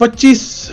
25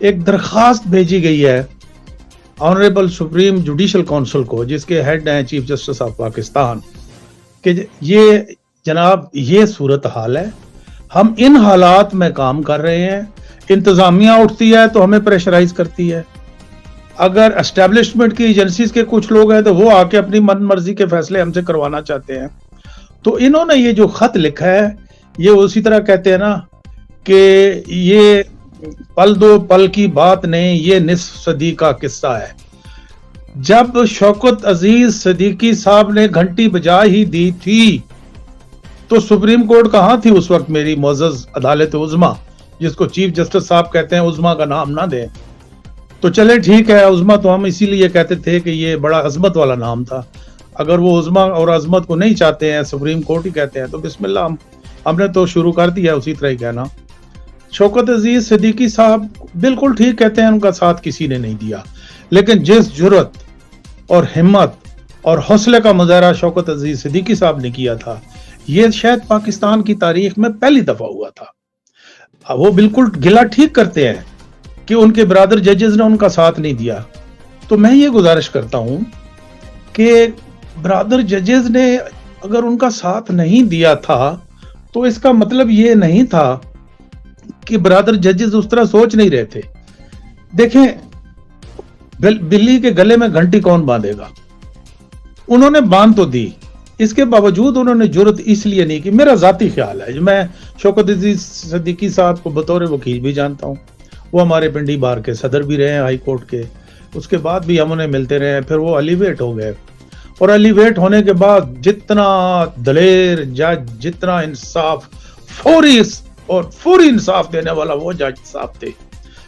ایک درخواست بھیجی گئی ہے آنریبل سپریم جوڈیشل کونسل کو، جس کے ہیڈ ہیں چیف جسٹس آف پاکستان، کہ یہ جناب یہ صورتحال ہے، ہم ان حالات میں کام کر رہے ہیں، انتظامیہ اٹھتی ہے تو ہمیں پریشرائز کرتی ہے، اگر اسٹیبلشمنٹ کی ایجنسیز کے کچھ لوگ ہیں تو وہ آ کے اپنی من مرضی کے فیصلے ہم سے کروانا چاہتے ہیں۔ تو انہوں نے یہ جو خط لکھا ہے، یہ اسی طرح کہتے ہیں نا کہ یہ پل دو پل کی بات نہیں، یہ نصف صدی کا قصہ ہے۔ جب شوکت عزیز صدیقی صاحب نے گھنٹی بجا ہی دی تھی تو سپریم کورٹ کہاں تھی اس وقت؟ میری معزز عدالت عظمیٰ، جس کو چیف جسٹس صاحب کہتے ہیں، عظمیٰ کا نام نہ دیں تو چلے ٹھیک ہے، عظمیٰ تو ہم اسی لیے کہتے تھے کہ یہ بڑا عظمت والا نام تھا، اگر وہ عظمیٰ اور عظمت کو نہیں چاہتے ہیں، سپریم کورٹ ہی کہتے ہیں، تو بسم اللہ، ہم نے تو شروع کر دیا اسی طرح ہی کہنا۔ شوکت عزیز صدیقی صاحب بالکل ٹھیک کہتے ہیں، ان کا ساتھ کسی نے نہیں دیا، لیکن جس جرت اور ہمت اور حوصلے کا مظاہرہ شوکت عزیز صدیقی صاحب نے کیا تھا، یہ شاید پاکستان کی تاریخ میں پہلی دفعہ ہوا تھا۔ وہ بالکل گلا ٹھیک کرتے ہیں کہ ان کے برادر ججز نے ان کا ساتھ نہیں دیا، تو میں یہ گزارش کرتا ہوں کہ برادر ججز نے اگر ان کا ساتھ نہیں دیا تھا تو اس کا مطلب یہ نہیں تھا کہ برادر ججز اس طرح سوچ نہیں رہے تھے۔ دیکھیں، بلی کے گلے میں گھنٹی کون باندھے گا؟ انہوں نے باندھ تو دی، اس کے باوجود انہوں نے جرت اس لیے نہیں کی۔ میرا ذاتی خیال ہے، میں شوکت عزیز صدیقی صاحب کو بطور وکیل بھی جانتا ہوں، وہ ہمارے پنڈی بار کے صدر بھی رہے ہیں ہائی کورٹ کے، اس کے بعد بھی ہم انہیں ملتے رہے ہیں، پھر وہ ایلیویٹ ہو گئے، اور ایلیویٹ ہونے کے بعد جتنا دلیر جج، جتنا انصاف، فوری انصاف دینے والا وہ جج صاحب تھے،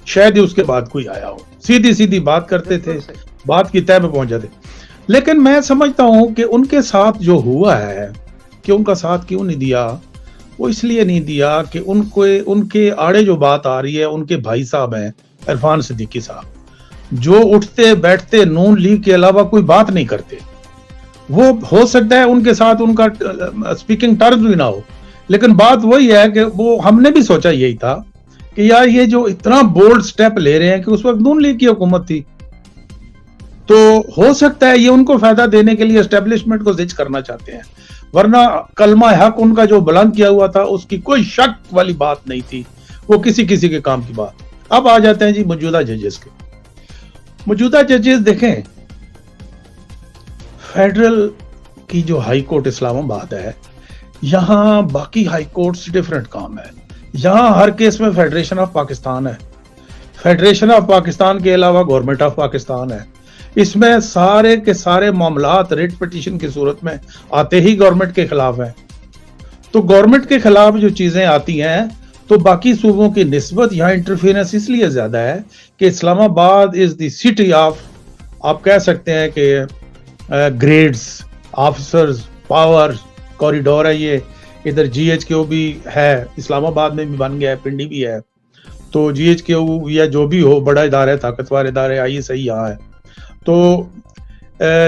شاید ہی اس کے بعد کوئی آیا ہو۔ سیدھی سیدھی بات کرتے تھے، بات کی تہہ پہ پہنچ جاتے۔ لیکن میں سمجھتا ہوں کہ ان کے ساتھ جو ہوا ہے، کہ ان کا ساتھ کیوں نہیں دیا، وہ اس لیے نہیں دیا کہ ان کے آڑے جو بات آ رہی ہے، ان کے بھائی صاحب ہیں عرفان صدیقی صاحب، جو اٹھتے بیٹھتے نون لیگ کے علاوہ کوئی بات نہیں کرتے۔ وہ ہو سکتا ہے ان کے ساتھ ان کا سپیکنگ ٹرمز بھی نہ ہو، لیکن بات وہی ہے کہ وہ ہم نے بھی سوچا یہی تھا کہ یار یہ جو اتنا بولڈ سٹیپ لے رہے ہیں، کہ اس وقت نون لیگ کی حکومت تھی، تو ہو سکتا ہے یہ ان کو فائدہ دینے کے لیے اسٹیبلشمنٹ کو زج کرنا چاہتے ہیں، ورنہ کلمہ حق ان کا جو بلند کیا ہوا تھا اس کی کوئی شک والی بات نہیں تھی، وہ کسی کے کام کی بات۔ اب آ جاتے ہیں جی موجودہ ججز کے۔ موجودہ ججز دیکھیں، فیڈرل کی جو ہائی کورٹ اسلام آباد ہے، یہاں باقی ہائی کورٹ سے ڈیفرنٹ کام ہے، یہاں ہر کیس میں فیڈریشن آف پاکستان ہے، فیڈریشن آف پاکستان کے علاوہ گورنمنٹ آف پاکستان ہے، اس میں سارے کے سارے معاملات ریٹ پٹیشن کی صورت میں آتے ہی گورنمنٹ کے خلاف ہیں۔ تو گورنمنٹ کے خلاف جو چیزیں آتی ہیں تو باقی صوبوں کی نسبت یہاں انٹرفیرنس اس لیے زیادہ ہے کہ اسلام آباد از دی سٹی آف، آپ کہہ سکتے ہیں کہ گریڈز، آفیسرز، پاور، کوریڈور ہے یہ، ادھر جی ایچ کیو بھی ہے، اسلام آباد میں بھی بن گیا ہے، پنڈی بھی ہے، تو جی ایچ کیو یا جو بھی ہو بڑا ادارہ ہے، طاقتور ادارہ ہے، آئی صحیح یہاں ہے، تو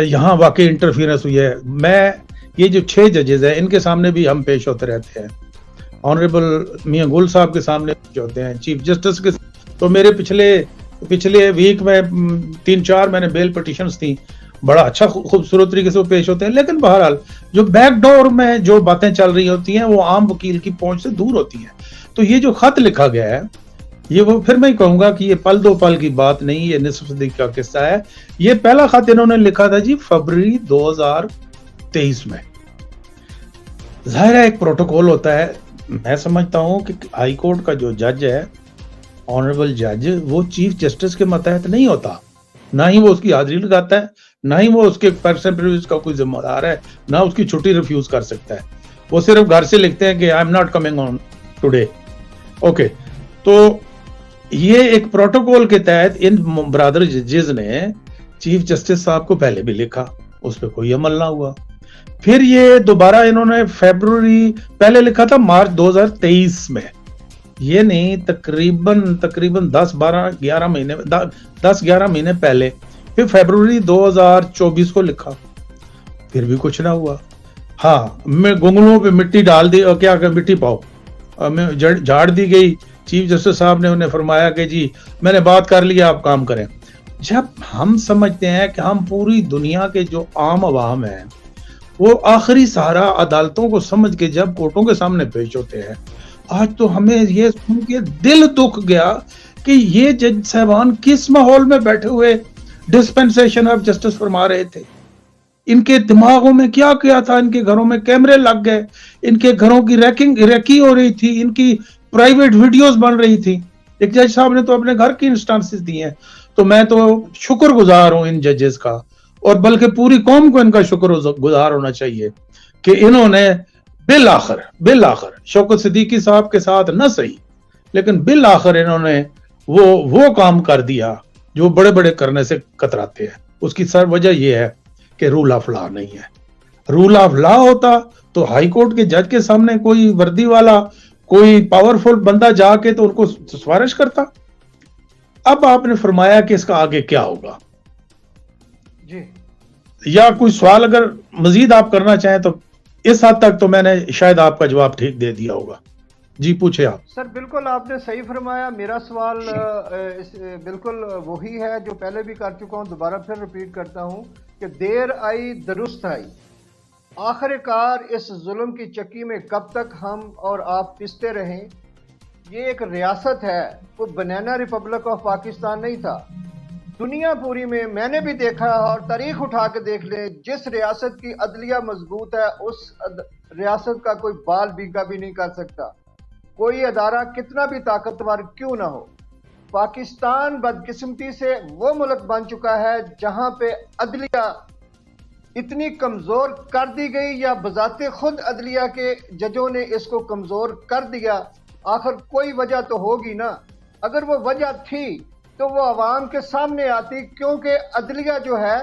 یہاں واقعی انٹرفیرنس ہوئی ہے۔ میں یہ جو 6 ججز ہیں ان کے سامنے بھی ہم پیش ہوتے رہتے ہیں، آنریبل میاں گل صاحب کے سامنے پیش ہوتے ہیں، چیف جسٹس کے، تو میرے پچھلے ویک میں 3-4 میں نے بیل پٹیشنز تھیں، بڑا اچھا خوبصورت طریقے سے وہ پیش ہوتے ہیں، لیکن بہرحال جو بیک ڈور میں جو باتیں چل رہی ہوتی ہیں وہ عام وکیل کی پہنچ سے دور ہوتی ہیں۔ تو یہ جو خط لکھا گیا ہے، یہ وہ پھر میں کہوں گا کہ یہ پل دو پل کی بات نہیں، یہ نصف صدی کا قصہ ہے۔ یہ پہلا خط انہوں نے لکھا تھا جی فروری 2023 میں۔ ظاہر ہے ایک پروٹوکول ہوتا ہے، میں سمجھتا ہوں کہ ہائی کورٹ کا جو جج ہے، آنریبل جج، وہ چیف جسٹس کے ماتحت نہیں ہوتا، نہ ہی وہ اس کی حاضری لگاتا ہے، نہ ہی وہ اس کے پرسنل پریویلیج کا کوئی ذمہ دار ہے، نہ اس کی چھٹی ریفیوز کر سکتا ہے۔ وہ صرف گھر سے لکھتے ہیں کہ I am not coming on today, okay. تو یہ ایک پروٹوکول کے تحت ان برادر ججز نے چیف جسٹس صاحب کو پہلے بھی لکھا، اس پہ کوئی عمل نہ ہوا۔ پھر یہ دوبارہ انہوں نے فیبروری، پہلے لکھا تھا مارچ 2023 میں، یہ نہیں تقریباً 10-11 مہینے پہلے، پھر فیبروری 2024 کو لکھا، پھر بھی کچھ نہ ہوا۔ ہاں، میں گنگلوں پہ مٹی ڈال دی، اور کیا کہ مٹی پاؤ، جھاڑ دی گئی، چیف جسٹس صاحب نے انہیں فرمایا کہ جی میں نے بات کر لی، آپ کام کریں. جب ہم سمجھتے ہیں کہ ہم پوری دنیا کے جو عام عوام ہیں وہ آخری سہارا عدالتوں کو سمجھ کے جب کورٹوں کے سامنے پیش ہوتے ہیں، آج تو ہمیں یہ سن کے دل دکھ گیا کہ یہ جج صاحبان کس ماحول میں بیٹھے ہوئے ڈسپنسیشن آف جسٹس فرما رہے تھے. ان کے دماغوں میں کیا تھا؟ ان کے گھروں میں کیمرے لگ گئے، ان کے گھروں کی ریکی ہو رہی تھی، ان کی پرائیویٹ ویڈیوز بن رہی تھی. ایک جج صاحب نے تو اپنے گھر کی انسٹانسز دی ہیں. تو میں تو شکر گزار ہوں ان ججز کا، اور بلکہ پوری قوم کو ان کا شکر گزار ہونا چاہیے کہ انہوں نے بالآخر شوکت صدیقی صاحب کے ساتھ نہ صحیح لیکن بالآخر انہوں نے وہ کام کر دیا جو بڑے بڑے کرنے سے کتراتے ہیں. اس کی سر وجہ یہ ہے کہ رول آف لا نہیں ہے. رول آف لا ہوتا تو ہائی کورٹ کے جج کے سامنے کوئی وردی والا کوئی پاورفل بندہ جا کے تو ان کو سفارش کرتا. اب آپ نے فرمایا کہ اس کا آگے کیا ہوگا جی، یا کوئی سوال اگر مزید آپ کرنا چاہیں تو اس حد تک تو میں نے شاید آپ کا جواب ٹھیک دے دیا ہوگا. جی پوچھے آپ. سر بالکل آپ نے صحیح فرمایا. میرا سوال بالکل وہی ہے جو پہلے بھی کر چکا ہوں، دوبارہ پھر ریپیٹ کرتا ہوں کہ دیر آئی درست آئی. آخر کار اس ظلم کی چکی میں کب تک ہم اور آپ پستے رہیں؟ یہ ایک ریاست ہے، کوئی بنانا ریپبلک آف پاکستان نہیں تھا. دنیا پوری میں نے بھی دیکھا اور تاریخ اٹھا کے دیکھ لیں، جس ریاست کی عدلیہ مضبوط ہے اس ریاست کا کوئی بال بیگا بھی نہیں کر سکتا، کوئی ادارہ کتنا بھی طاقتور کیوں نہ ہو. پاکستان بدقسمتی سے وہ ملک بن چکا ہے جہاں پہ عدلیہ اتنی کمزور کر دی گئی، یا بذات خود عدلیہ کے ججوں نے اس کو کمزور کر دیا. آخر کوئی وجہ تو ہوگی نا. اگر وہ وجہ تھی تو وہ عوام کے سامنے آتی، کیونکہ عدلیہ جو ہے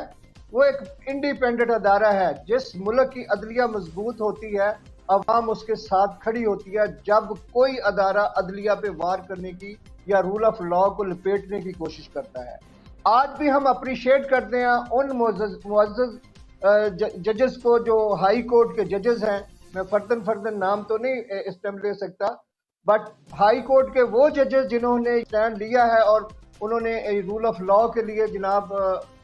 وہ ایک انڈیپینڈنٹ ادارہ ہے. جس ملک کی عدلیہ مضبوط ہوتی ہے عوام اس کے ساتھ کھڑی ہوتی ہے جب کوئی ادارہ عدلیہ پہ وار کرنے کی یا رول آف لا کو لپیٹنے کی کوشش کرتا ہے. آج بھی ہم اپریشیٹ کرتے ہیں ان معزز ججز کو جو ہائی کورٹ کے ججز ہیں. میں فردن نام تو نہیں اس ٹائم لے سکتا، بٹ ہائی کورٹ کے وہ ججز جنہوں نے اسٹینڈ لیا ہے اور انہوں نے رول آف لا کے لیے جناب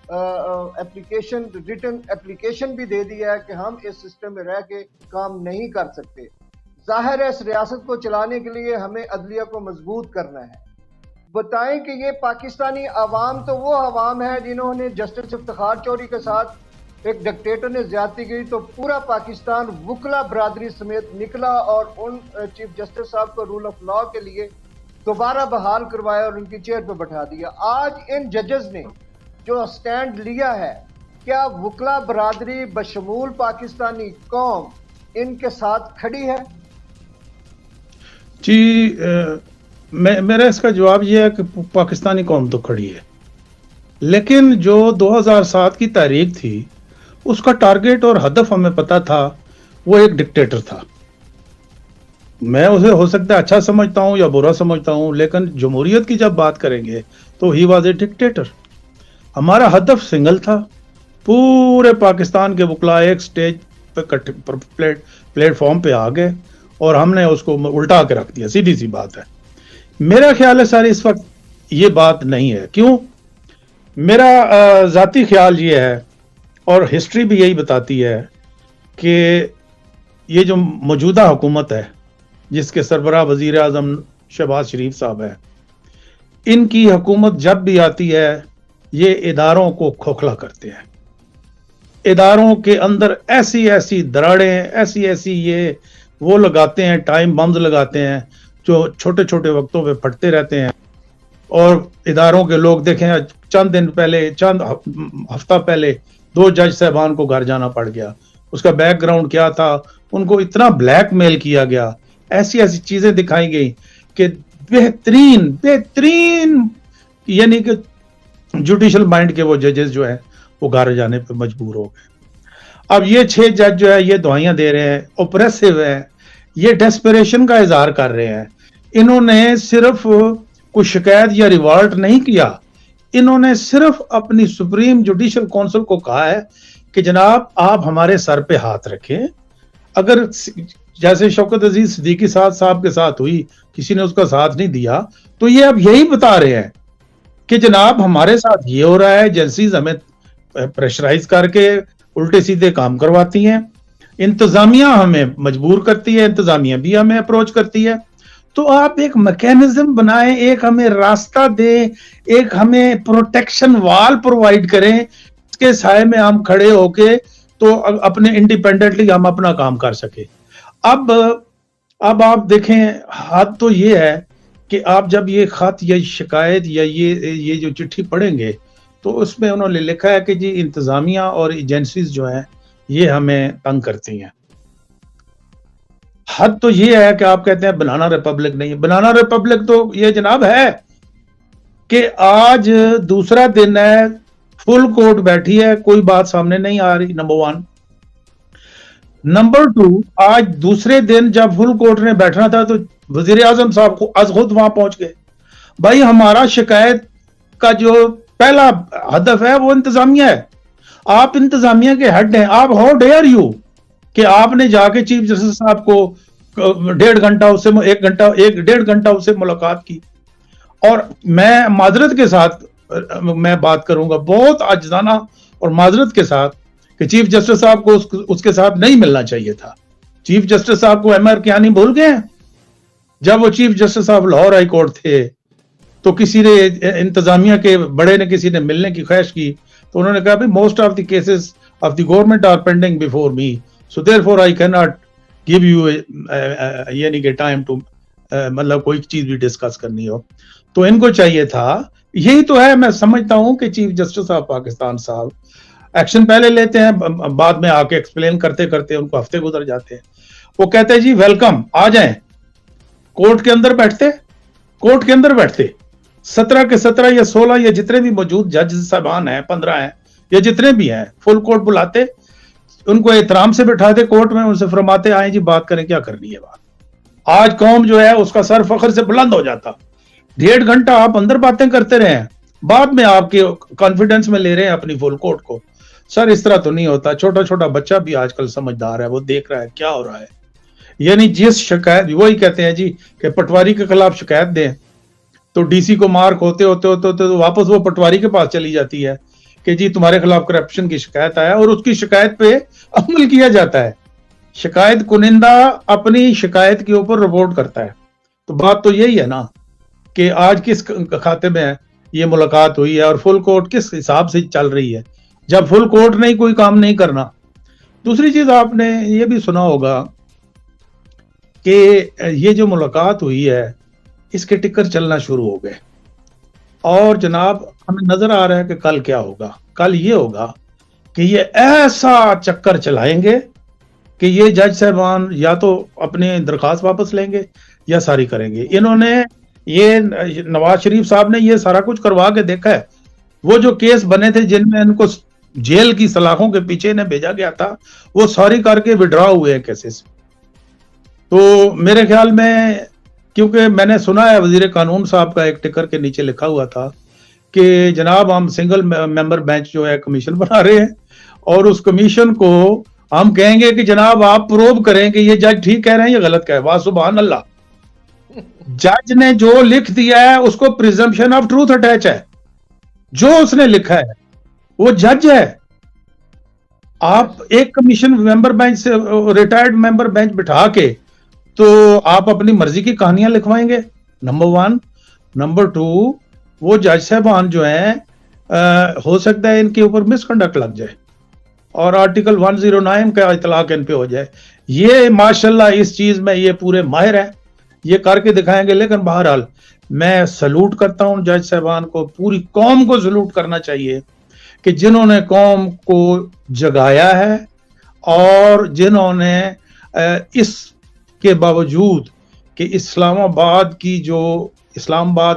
ریٹن اپلیکیشن بھی دے دی ہے کہ ہم اس سسٹم میں رہ کے کام نہیں کر سکتے. ظاہر ہے اس ریاست کو چلانے کے لیے ہمیں عدلیہ کو مضبوط کرنا ہے. بتائیں کہ یہ پاکستانی عوام تو وہ عوام ہے جنہوں نے جسٹس افتخار چوہدری کے ساتھ ایک ڈکٹیٹر نے زیادتی کی تو پورا پاکستان وکلا برادری سمیت نکلا اور ان چیف جسٹس صاحب کو رول آف لا کے لیے دوبارہ بحال کروایا اور ان کی چیئر پہ بٹھا دیا. آج ان ججز نے جو سٹینڈ لیا ہے، کیا وکلا برادری بشمول پاکستانی قوم ان کے ساتھ کھڑی ہے؟ جی میرا اس کا جواب یہ ہے کہ پاکستانی قوم تو کھڑی ہے، لیکن جو 2007 کی تحریک تھی اس کا ٹارگیٹ اور ہدف ہمیں پتا تھا، وہ ایک ڈکٹیٹر تھا. میں اسے ہو سکتا ہے اچھا سمجھتا ہوں یا برا سمجھتا ہوں، لیکن جمہوریت کی جب بات کریں گے تو ہی واز اے ڈکٹیٹر. ہمارا ہدف سنگل تھا، پورے پاکستان کے وکلا ایک سٹیج پہ پلیٹ فارم پہ آ گئے اور ہم نے اس کو الٹا کے رکھ دیا. سیدھی سی بات ہے. میرا خیال ہے سر اس وقت یہ بات نہیں ہے. کیوں؟ میرا ذاتی خیال یہ ہے اور ہسٹری بھی یہی بتاتی ہے کہ یہ جو موجودہ حکومت ہے جس کے سربراہ وزیر اعظم شہباز شریف صاحب ہے، ان کی حکومت جب بھی آتی ہے یہ اداروں کو کھوکھلا کرتے ہیں. اداروں کے اندر ایسی دراڑیں ایسی یہ وہ لگاتے ہیں، ٹائم بمز لگاتے ہیں جو چھوٹے چھوٹے وقتوں پہ پھٹتے رہتے ہیں. اور اداروں کے لوگ دیکھیں، چند ہفتہ پہلے 2 جج صاحبان کو گھر جانا پڑ گیا. اس کا بیک گراؤنڈ کیا تھا؟ ان کو اتنا بلیک میل کیا گیا، ایسی چیزیں دکھائی گئی کہ بہترین یعنی کہ جوڈیشل مائنڈ کے وہ ججز جو ہیں وہ گھر جانے پہ مجبور ہو گئے. اب یہ 6 جج جو ہے یہ دعائیاں دے رہے ہیں، اوپریسو ہیں، یہ ڈیسپریشن کا اظہار کر رہے ہیں. انہوں نے صرف کوئی شکایت یا ریوالٹ نہیں کیا، انہوں نے صرف اپنی سپریم جوڈیشل کونسل کو کہا ہے کہ جناب آپ ہمارے سر پہ ہاتھ رکھیں، اگر جیسے شوکت عزیز صدیقی صاحب کے ساتھ ہوئی, کسی نے اس کا ساتھ نہیں دیا, تو یہ اب یہی بتا رہے ہیں کہ جناب ہمارے ساتھ یہ ہو رہا ہے, ایجنسیز ہمیں پریشرائز کر کے الٹے سیدھے کام کرواتی ہیں, انتظامیہ ہمیں مجبور کرتی ہے, انتظامیہ بھی ہمیں اپروچ کرتی ہے. تو آپ ایک میکینزم بنائیں, ایک ہمیں راستہ دیں, ایک ہمیں پروٹیکشن وال پرووائڈ کریں, اس کے سائے میں ہم کھڑے ہو کے تو اپنے انڈیپینڈنٹلی ہم اپنا کام کر سکیں. اب آپ دیکھیں, حد تو یہ ہے کہ آپ جب یہ خط یا شکایت یا یہ جو چٹھی پڑھیں گے تو اس میں انہوں نے لکھا ہے کہ جی انتظامیہ اور ایجنسیز جو ہیں یہ ہمیں تنگ کرتی ہیں. حد تو یہ ہے کہ آپ کہتے ہیں بنانا ریپبلک نہیں. بنانا ریپبلک تو یہ جناب ہے کہ آج دوسرا دن ہے, فل کورٹ بیٹھی ہے, کوئی بات سامنے نہیں آ رہی, نمبر 1. نمبر 2, آج دوسرے دن جب فل کورٹ نے بیٹھنا تھا تو وزیر اعظم صاحب کو از خود وہاں پہنچ گئے. بھائی ہمارا شکایت کا جو پہلا ہدف ہے وہ انتظامیہ ہے, آپ انتظامیہ کے ہیڈ ہیں, آپ ہاؤ ڈیئر یو کہ آپ نے جا کے چیف جسٹس صاحب کو 1.5 گھنٹہ اس سے 1.5 گھنٹہ اس سے ملاقات کی. اور میں معذرت کے ساتھ میں بات کروں گا, بہت عاجزانہ اور معذرت کے ساتھ, کہ چیف جسٹس صاحب کو اس کے ساتھ نہیں ملنا چاہیے تھا. چیف جسٹس صاحب کو ایم آر کیانی بھول گئے ہیں؟ جب وہ چیف جسٹس صاحب لاہور ہائی کورٹ تھے تو کسی نے انتظامیہ کے بڑے نے کسی نے ملنے کی خواہش کی تو انہوں نے کہا بھائی most of the cases of the government are pending before me, so therefore I کی ناٹ گیو یو یعنی کہ ٹائم ٹو مطلب کوئی چیز بھی ڈسکس کرنی ہو. تو ان کو چاہیے تھا, یہی تو ہے, میں سمجھتا ہوں کہ چیف جسٹس آف پاکستان صاحب ایکشن پہلے لیتے ہیں, بعد میں آ کے ایکسپلین کرتے کرتے ان کو ہفتے گزر جاتے ہیں. وہ کہتے ہیں جی ویلکم, آ جائیں کورٹ کے اندر بیٹھتے 17 کے 17 یا 16 یا جتنے بھی موجود جج صاحبان ہیں, 15 ہیں یا جتنے بھی ہیں, فل کورٹ بلاتے, ان کو احترام سے بٹھاتے کورٹ میں, ان سے فرماتے آئیں جی بات کریں, کیا کرنی ہے بات. آج قوم جو ہے اس کا سر فخر سے بلند ہو جاتا. 1.5 گھنٹہ آپ اندر باتیں کرتے رہے ہیں, بعد میں آپ کے کانفیڈنس میں لے رہے ہیں اپنی فل کورٹ کو. سر اس طرح تو نہیں ہوتا. چھوٹا چھوٹا بچہ بھی آج کل سمجھدار ہے, وہ دیکھ رہا ہے کیا ہو رہا ہے. یعنی جس شکایت, وہی کہتے ہیں جی کہ پٹواری کے خلاف شکایت دیں تو ڈی سی کو مارک ہوتے تو واپس وہ پٹواری کے پاس چلی جاتی ہے کہ جی تمہارے خلاف کرپشن کی شکایت آیا, اور اس کی شکایت پہ عمل کیا جاتا ہے. شکایت کنندہ اپنی شکایت کے اوپر رپورٹ کرتا ہے. تو بات تو یہی ہے نا کہ آج کس کھاتے میں یہ ملاقات ہوئی ہے اور فل کورٹ کس حساب سے چل رہی ہے جب فل کورٹ نے کوئی کام نہیں کرنا. دوسری چیز آپ نے یہ بھی سنا ہوگا کہ یہ جو ملاقات ہوئی ہے اس کے ٹکر چلنا شروع ہو گئے, اور جناب ہمیں نظر آ رہا ہے کہ کل کیا ہوگا. کل یہ ہوگا کہ یہ ایسا چکر چلائیں گے کہ یہ جج صاحبان یا تو اپنے درخواست واپس لیں گے یا ساری کریں گے. انہوں نے یہ نواز شریف صاحب نے یہ سارا کچھ کروا کے دیکھا ہے. وہ جو کیس بنے تھے جن میں ان کو جیل کی سلاخوں کے پیچھے انہیں بھیجا گیا تھا, وہ ساری کر کے وڈرا ہوئے ہیں کیسز. تو میرے خیال میں, کیونکہ میں نے سنا ہے وزیر قانون صاحب کا ایک ٹکر کے نیچے لکھا ہوا تھا کہ جناب ہم سنگل ممبر بینچ جو ہے کمیشن بنا رہے ہیں, اور اس کمیشن کو ہم کہیں گے کہ جناب آپ پروب کریں کہ یہ جج ٹھیک کہہ رہے ہیں یا غلط کہہ رہے ہیں. واہ سبحان اللہ, جج نے جو لکھ دیا ہے اس کو پریزمپشن آف ٹروتھ اٹیچ ہے. جو اس نے لکھا ہے وہ جج ہے. آپ ایک کمیشن ممبر بینچ سے ریٹائرڈ ممبر بینچ بٹھا کے تو آپ اپنی مرضی کی کہانیاں لکھوائیں گے, نمبر 1. نمبر 2, وہ جج صاحبان جو ہیں ہو سکتا ہے ان کے اوپر مس کنڈکٹ لگ جائے اور آرٹیکل 109 کا اطلاق ان پہ ہو جائے. یہ ماشاءاللہ اس چیز میں یہ پورے ماہر ہیں, یہ کر کے دکھائیں گے. لیکن بہرحال میں سلوٹ کرتا ہوں جج صاحبان کو, پوری قوم کو سلوٹ کرنا چاہیے کہ جنہوں نے قوم کو جگایا ہے اور جنہوں نے اس کے باوجود کہ اسلام آباد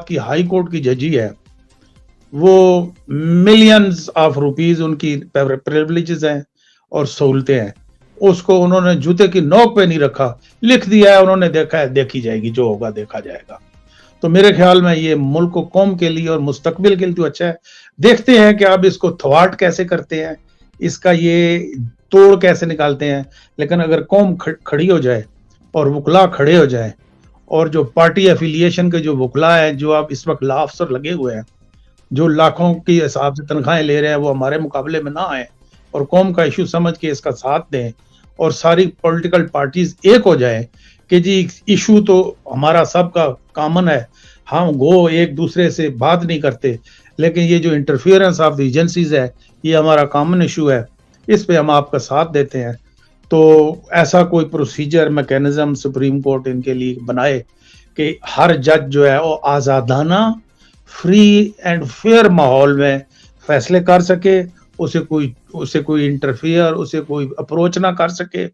کی ہائی کورٹ کی ججی ہے, وہ ملینز آف روپیز ان کی پریویلیجز ہیں اور سہولتیں ہیں, اس کو انہوں نے جوتے کی نوک پہ نہیں رکھا, لکھ دیا ہے, انہوں نے دیکھا ہے, دیکھی جائے گی, جو ہوگا دیکھا جائے گا. تو میرے خیال میں یہ ملک و قوم کے لیے اور مستقبل کے لیے تو اچھا ہے. دیکھتے ہیں کہ آپ اس کو تھواٹ کیسے کرتے ہیں, اس کا یہ توڑ کیسے نکالتے ہیں. لیکن اگر قوم کھڑی ہو جائے اور وکلا کھڑے ہو جائیں, اور جو پارٹی ایفیلیشن کے جو وکلا ہیں, جو اب اس وقت لا افسر لگے ہوئے ہیں, جو لاکھوں کی حساب سے تنخواہیں لے رہے ہیں, وہ ہمارے مقابلے میں نہ آئیں اور قوم کا ایشو سمجھ کے اس کا ساتھ دیں, اور ساری پولیٹیکل پارٹیز ایک ہو جائیں کہ جی ایشو تو ہمارا سب کا کامن ہے, ہم گو ایک دوسرے سے بات نہیں کرتے, لیکن یہ جو انٹرفیئرنس آف دی ایجنسیز ہے یہ ہمارا کامن ایشو ہے, اس پہ ہم آپ کا ساتھ دیتے ہیں. تو ایسا کوئی پروسیجر میکینزم سپریم کورٹ ان کے لیے بنائے کہ ہر جج جو ہے وہ آزادانہ, فری اینڈ فیئر ماحول میں فیصلے کر سکے, اسے کوئی انٹرفیئر, اسے کوئی اپروچ نہ کر سکے,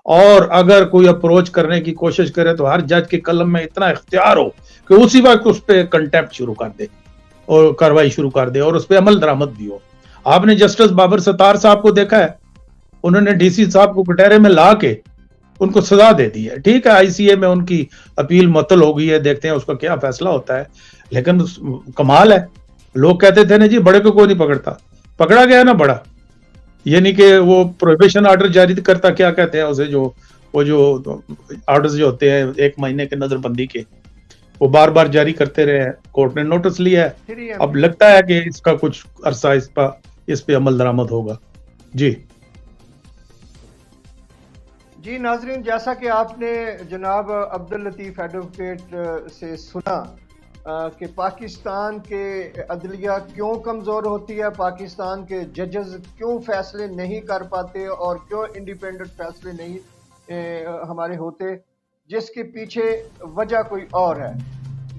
اور اگر کوئی اپروچ کرنے کی کوشش کرے تو ہر جج کے قلم میں اتنا اختیار ہو کہ اسی وقت اس پہ کنٹیمپٹ شروع کر دے اور کاروائی شروع کر دے, اور اس پہ عمل درآمد بھی ہو. آپ نے جسٹس بابر ستار صاحب کو دیکھا ہے, انہوں نے ڈی سی صاحب کو کٹہرے میں لا کے ان کو سزا دے دی ہے. ٹھیک ہے, آئی سی اے میں ان کی اپیل معطل ہو گئی ہے, دیکھتے ہیں اس کا کیا فیصلہ ہوتا ہے, لیکن کمال ہے. لوگ کہتے تھے نا جی بڑے کو کوئی نہیں پکڑتا, پکڑا گیا نا بڑا, یعنی کہ وہ پروہیبیشن آرڈر جاری کرتا, کیا کہتے ہیں اسے, جو وہ جو آرڈرز جو ہوتے ہیں 1 مہینے کے نظر بندی کے, وہ بار بار جاری کرتے رہے ہیں, کورٹ نے نوٹس لیا ہے, اب لگتا ہے کہ اس کا کچھ عرصہ اس پہ عمل درآمد ہوگا. جی جی ناظرین, جیسا کہ آپ نے جناب عبداللطیف ایڈوکیٹ سے سنا کہ پاکستان کے عدلیہ کیوں کمزور ہوتی ہے, پاکستان کے ججز کیوں فیصلے نہیں کر پاتے اور کیوں انڈیپینڈنٹ فیصلے نہیں ہمارے ہوتے, جس کے پیچھے وجہ کوئی اور ہے.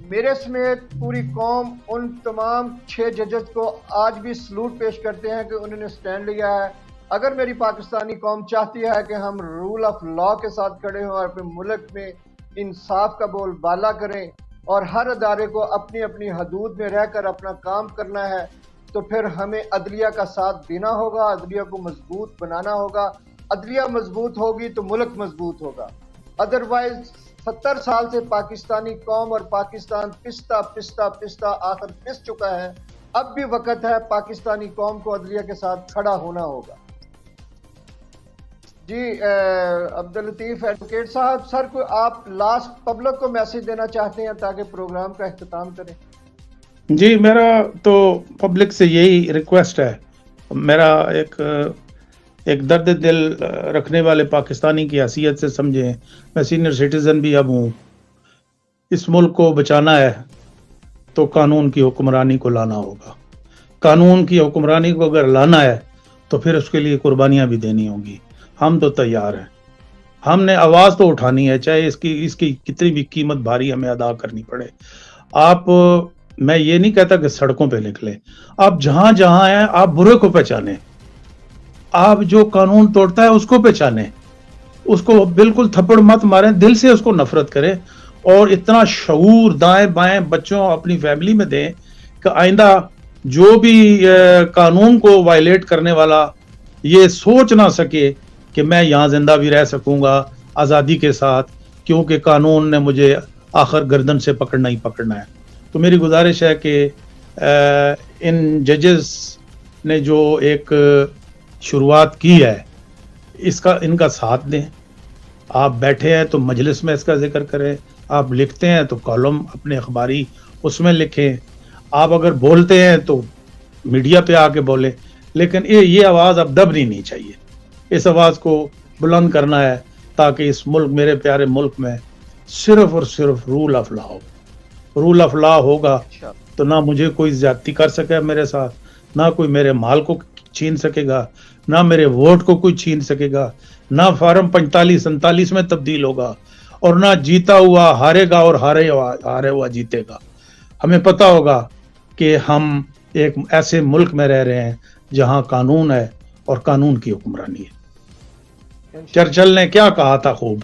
میرے سمیت پوری قوم ان تمام 6 ججز کو آج بھی سلوٹ پیش کرتے ہیں کہ انہوں نے سٹینڈ لیا ہے. اگر میری پاکستانی قوم چاہتی ہے کہ ہم رول آف لا کے ساتھ کھڑے ہوں اور اپنے ملک میں انصاف کا بول بالا کریں اور ہر ادارے کو اپنی اپنی حدود میں رہ کر اپنا کام کرنا ہے, تو پھر ہمیں عدلیہ کا ساتھ دینا ہوگا, عدلیہ کو مضبوط بنانا ہوگا. عدلیہ مضبوط ہوگی تو ملک مضبوط ہوگا. ادروائز 70 سال سے پاکستانی قوم اور پاکستان پستا پستا پستا آخر پس چکا ہے. اب بھی وقت ہے پاکستانی قوم کو عدلیہ کے ساتھ کھڑا ہونا ہوگا. جی عبداللطیف ایڈوکیٹ صاحب, سر کو آپ لاسٹ پبلک کو میسج دینا چاہتے ہیں تاکہ پروگرام کا اختتام کریں؟ جی, میرا تو پبلک سے یہی ریکویسٹ ہے, میرا ایک درد دل رکھنے والے پاکستانی کی حیثیت سے سمجھیں, میں سینئر سٹیزن بھی اب ہوں. اس ملک کو بچانا ہے تو قانون کی حکمرانی کو لانا ہوگا. قانون کی حکمرانی کو اگر لانا ہے تو پھر اس کے لیے قربانیاں بھی دینی ہوں گی. ہم تو تیار ہیں, ہم نے آواز تو اٹھانی ہے, چاہے اس کی کتنی بھی قیمت بھاری ہمیں ادا کرنی پڑے. آپ, میں یہ نہیں کہتا کہ سڑکوں پہ نکلیں, آپ جہاں جہاں ہیں آپ برے کو پہچانیں, آپ جو قانون توڑتا ہے اس کو پہچانیں, اس کو بالکل تھپڑ مت ماریں, دل سے اس کو نفرت کریں, اور اتنا شعور دائیں بائیں بچوں اپنی فیملی میں دیں کہ آئندہ جو بھی قانون کو وائلیٹ کرنے والا یہ سوچ نہ سکے کہ میں یہاں زندہ بھی رہ سکوں گا آزادی کے ساتھ, کیونکہ قانون نے مجھے آخر گردن سے پکڑنا ہی پکڑنا ہے. تو میری گزارش ہے کہ ان ججز نے جو ایک شروعات کی ہے ان کا ساتھ دیں. آپ بیٹھے ہیں تو مجلس میں اس کا ذکر کریں, آپ لکھتے ہیں تو کالم اپنے اخباری اس میں لکھیں, آپ اگر بولتے ہیں تو میڈیا پہ آ کے بولیں, لیکن یہ آواز اب دبنی نہیں چاہیے. اس آواز کو بلند کرنا ہے تاکہ اس ملک, میرے پیارے ملک میں صرف اور صرف رول آف لا ہو. رول آف لا ہوگا تو نہ مجھے کوئی زیادتی کر سکے میرے ساتھ, نہ کوئی میرے مال کو چھین سکے گا, نہ میرے ووٹ کو کوئی چھین سکے گا, نہ فارم 45-47 میں تبدیل ہوگا, اور نہ جیتا ہوا ہارے گا اور ہارے ہوا جیتے گا. ہمیں پتہ ہوگا کہ ہم ایک ایسے ملک میں رہ رہے ہیں جہاں قانون ہے اور قانون کی حکمرانی ہے. چرچل نے کیا کہا تھا خوب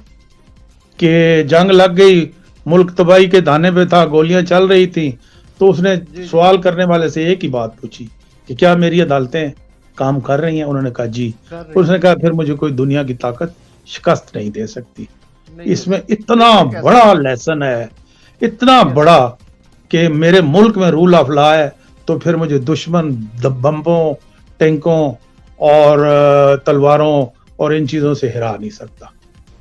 کہ جنگ لگ گئی, ملک تباہی کے دانے پہ تھا, گولیاں چل رہی تھیں, تو اس نے سوال کرنے والے سے ایک ہی بات پوچھی کہ کیا میری عدالتیں کام کر رہی ہیں؟ انہوں نے کہا جی. اس نے کہا پھر مجھے کوئی دنیا کی طاقت شکست نہیں دے سکتی. اس میں اتنا بڑا لیسن ہے, اتنا بڑا کہ میرے ملک میں رول آف لا ہے تو پھر مجھے دشمن بمبوں, ٹینکوں اور تلواروں اور ان چیزوں سے ہرا نہیں سکتا.